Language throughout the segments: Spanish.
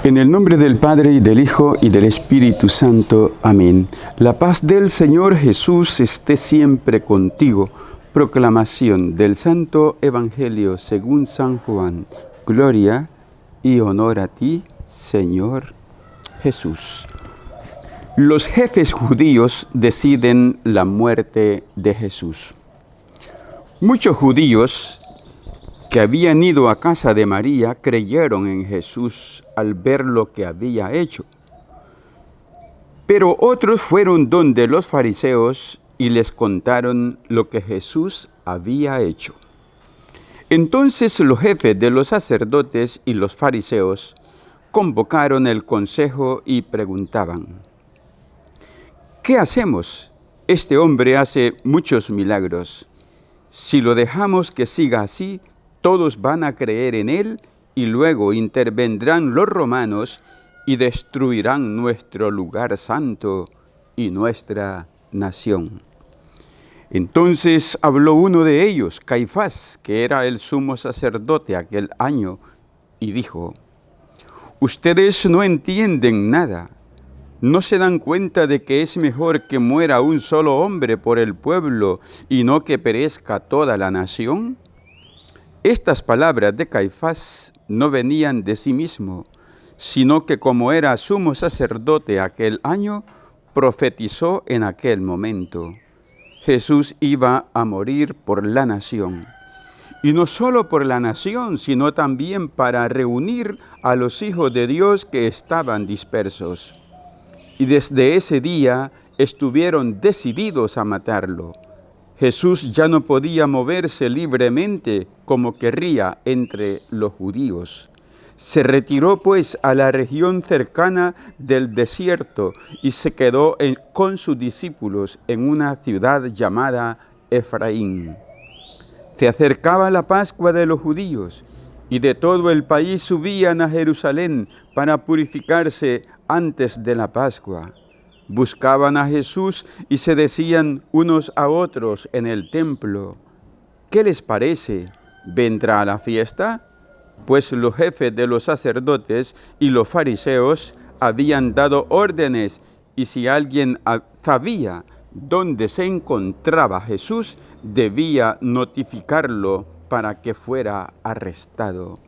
En el nombre del Padre, y del Hijo, y del Espíritu Santo. Amén. La paz del Señor Jesús esté siempre contigo. Proclamación del Santo Evangelio según San Juan. Gloria y honor a ti, Señor Jesús. Los jefes judíos deciden la muerte de Jesús. Muchos judíos que habían ido a casa de María creyeron en Jesús al ver lo que había hecho. Pero otros fueron donde los fariseos y les contaron lo que Jesús había hecho. Entonces los jefes de los sacerdotes y los fariseos convocaron el consejo y preguntaban: ¿qué hacemos? Este hombre hace muchos milagros. Si lo dejamos que siga así, todos van a creer en él y luego intervendrán los romanos y destruirán nuestro lugar santo y nuestra nación. Entonces habló uno de ellos, Caifás, que era el sumo sacerdote aquel año, y dijo: ustedes no entienden nada. ¿No se dan cuenta de que es mejor que muera un solo hombre por el pueblo y no que perezca toda la nación? Estas palabras de Caifás no venían de sí mismo, sino que como era sumo sacerdote aquel año, profetizó en aquel momento. Jesús iba a morir por la nación. Y no solo por la nación, sino también para reunir a los hijos de Dios que estaban dispersos. Y desde ese día estuvieron decididos a matarlo. Jesús ya no podía moverse libremente como querría entre los judíos. Se retiró pues a la región cercana del desierto y se quedó con sus discípulos en una ciudad llamada Efraín. Se acercaba la Pascua de los judíos y de todo el país subían a Jerusalén para purificarse antes de la Pascua. Buscaban a Jesús y se decían unos a otros en el templo: ¿qué les parece? ¿Vendrá a la fiesta? Pues los jefes de los sacerdotes y los fariseos habían dado órdenes, y si alguien sabía dónde se encontraba Jesús, debía notificarlo para que fuera arrestado.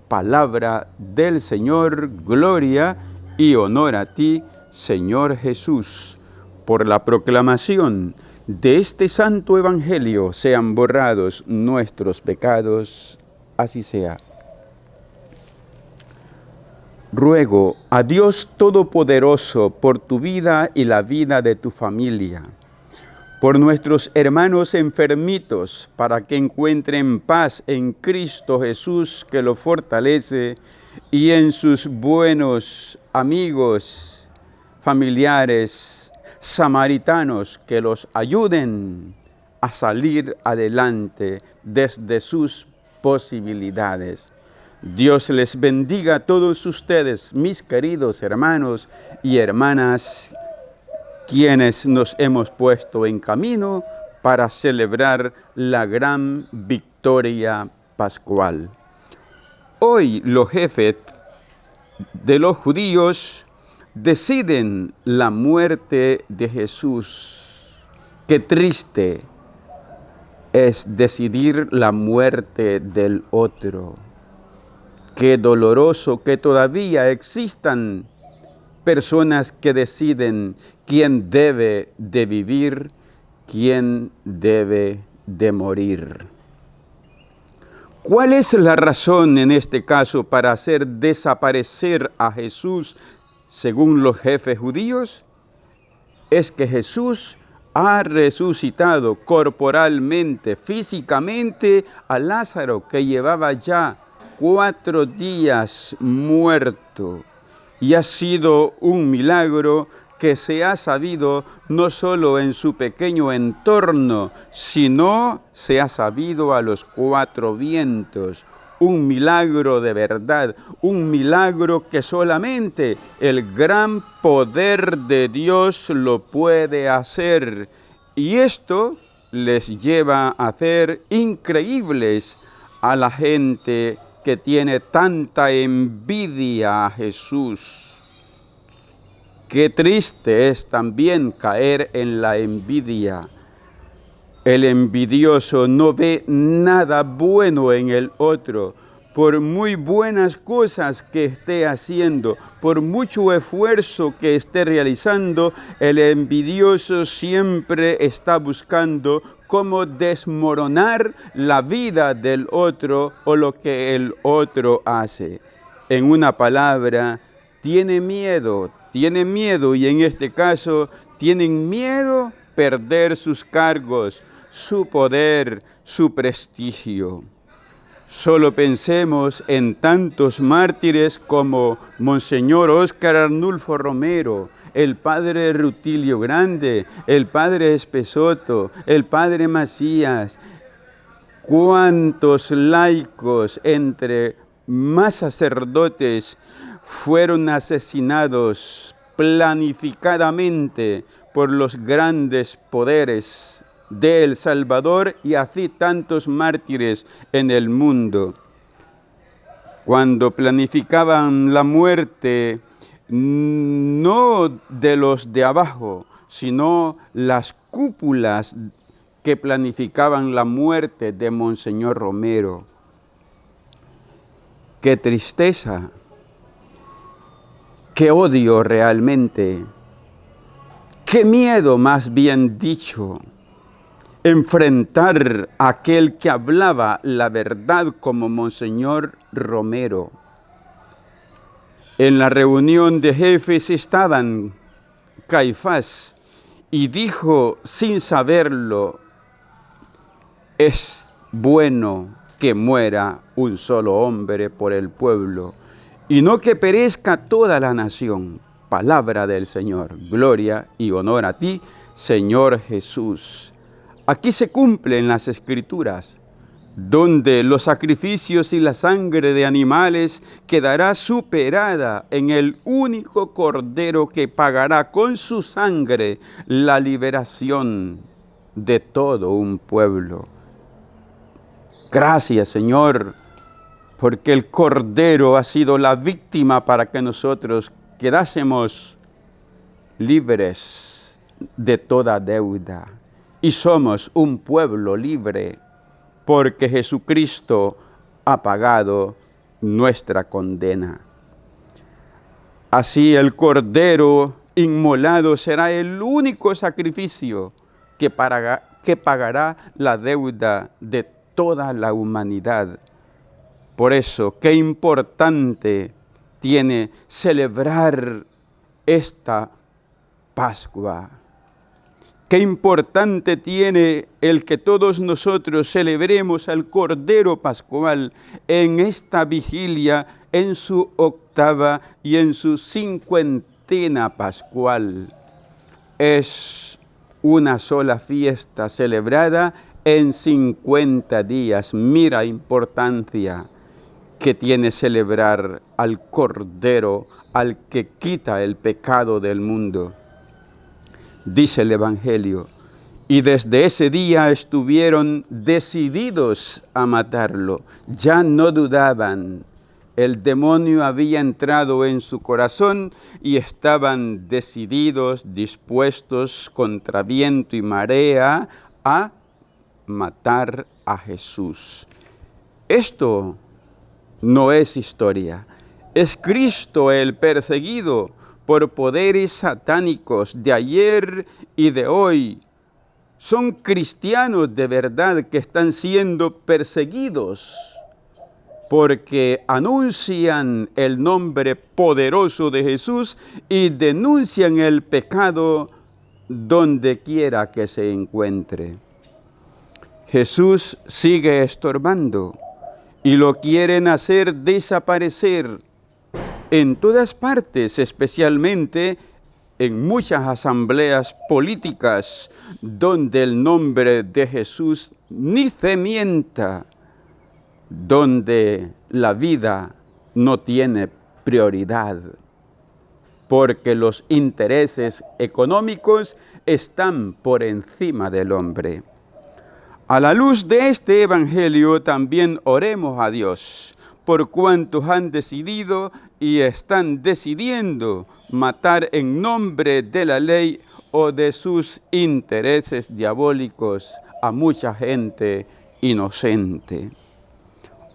Palabra del Señor, gloria y honor a ti, Señor Jesús. Por la proclamación de este santo evangelio sean borrados nuestros pecados, así sea. Ruego a Dios Todopoderoso por tu vida y la vida de tu familia, por nuestros hermanos enfermitos, para que encuentren paz en Cristo Jesús, que lo fortalece, y en sus buenos amigos, familiares, samaritanos, que los ayuden a salir adelante desde sus posibilidades. Dios les bendiga a todos ustedes, mis queridos hermanos y hermanas, quienes nos hemos puesto en camino para celebrar la gran victoria pascual. Hoy los jefes de los judíos deciden la muerte de Jesús. Qué triste es decidir la muerte del otro. Qué doloroso que todavía existan personas que deciden quién debe de vivir, quién debe de morir. ¿Cuál es la razón en este caso para hacer desaparecer a Jesús según los jefes judíos? Es que Jesús ha resucitado corporalmente, físicamente a Lázaro, que llevaba ya 4 días muerto. Y ha sido un milagro que se ha sabido no solo en su pequeño entorno, sino se ha sabido a los 4 vientos. Un milagro de verdad, un milagro que solamente el gran poder de Dios lo puede hacer. Y esto les lleva a hacer increíbles a la gente que tiene tanta envidia a Jesús. Qué triste es también caer en la envidia. El envidioso no ve nada bueno en el otro. Por muy buenas cosas que esté haciendo, por mucho esfuerzo que esté realizando, el envidioso siempre está buscando cómo desmoronar la vida del otro o lo que el otro hace. En una palabra, tiene miedo y en este caso tienen miedo perder sus cargos, su poder, su prestigio. Solo pensemos en tantos mártires como Monseñor Óscar Arnulfo Romero, el padre Rutilio Grande, el padre Espesoto, el padre Macías. Cuántos laicos, entre más sacerdotes, fueron asesinados planificadamente por los grandes poderes de El Salvador y así tantos mártires en el mundo. Cuando planificaban la muerte, no de los de abajo, sino las cúpulas que planificaban la muerte de Monseñor Romero. Qué tristeza, qué odio realmente, qué miedo más bien dicho. Enfrentar a aquel que hablaba la verdad como Monseñor Romero. En la reunión de jefes estaban Caifás y dijo sin saberlo, es bueno que muera un solo hombre por el pueblo y no que perezca toda la nación. Palabra del Señor, gloria y honor a ti, Señor Jesús. Aquí se cumplen las Escrituras, donde los sacrificios y la sangre de animales quedará superada en el único Cordero que pagará con su sangre la liberación de todo un pueblo. Gracias, Señor, porque el Cordero ha sido la víctima para que nosotros quedásemos libres de toda deuda. Y somos un pueblo libre porque Jesucristo ha pagado nuestra condena. Así el Cordero inmolado será el único sacrificio que pagará la deuda de toda la humanidad. Por eso, qué importante tiene celebrar esta Pascua. Qué importante tiene el que todos nosotros celebremos al Cordero Pascual en esta vigilia, en su octava y en su cincuentena pascual. Es una sola fiesta celebrada en 50 días. Mira importancia que tiene celebrar al Cordero, al que quita el pecado del mundo. Dice el Evangelio, y desde ese día estuvieron decididos a matarlo. Ya no dudaban. El demonio había entrado en su corazón y estaban decididos, dispuestos contra viento y marea a matar a Jesús. Esto no es historia. Es Cristo el perseguido por poderes satánicos de ayer y de hoy. Son cristianos de verdad que están siendo perseguidos porque anuncian el nombre poderoso de Jesús y denuncian el pecado donde quiera que se encuentre. Jesús sigue estorbando y lo quieren hacer desaparecer en todas partes, especialmente en muchas asambleas políticas donde el nombre de Jesús ni se mienta, donde la vida no tiene prioridad, porque los intereses económicos están por encima del hombre. A la luz de este Evangelio también oremos a Dios, por cuantos han decidido y están decidiendo matar en nombre de la ley o de sus intereses diabólicos a mucha gente inocente.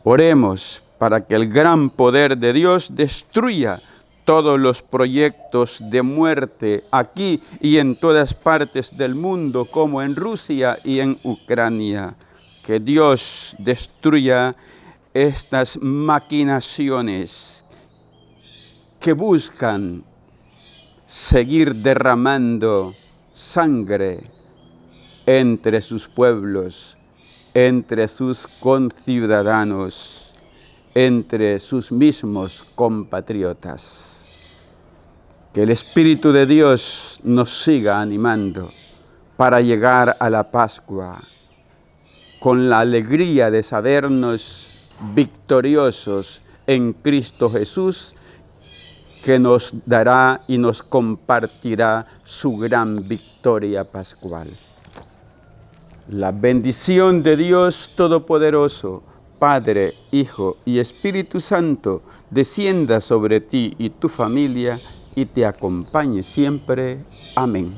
Oremos para que el gran poder de Dios destruya todos los proyectos de muerte aquí y en todas partes del mundo, como en Rusia y en Ucrania. Que Dios destruya estas maquinaciones que buscan seguir derramando sangre entre sus pueblos, entre sus conciudadanos, entre sus mismos compatriotas. Que el Espíritu de Dios nos siga animando para llegar a la Pascua con la alegría de sabernos victoriosos en Cristo Jesús, que nos dará y nos compartirá su gran victoria pascual. La bendición de Dios Todopoderoso, Padre, Hijo y Espíritu Santo, descienda sobre ti y tu familia y te acompañe siempre. Amén.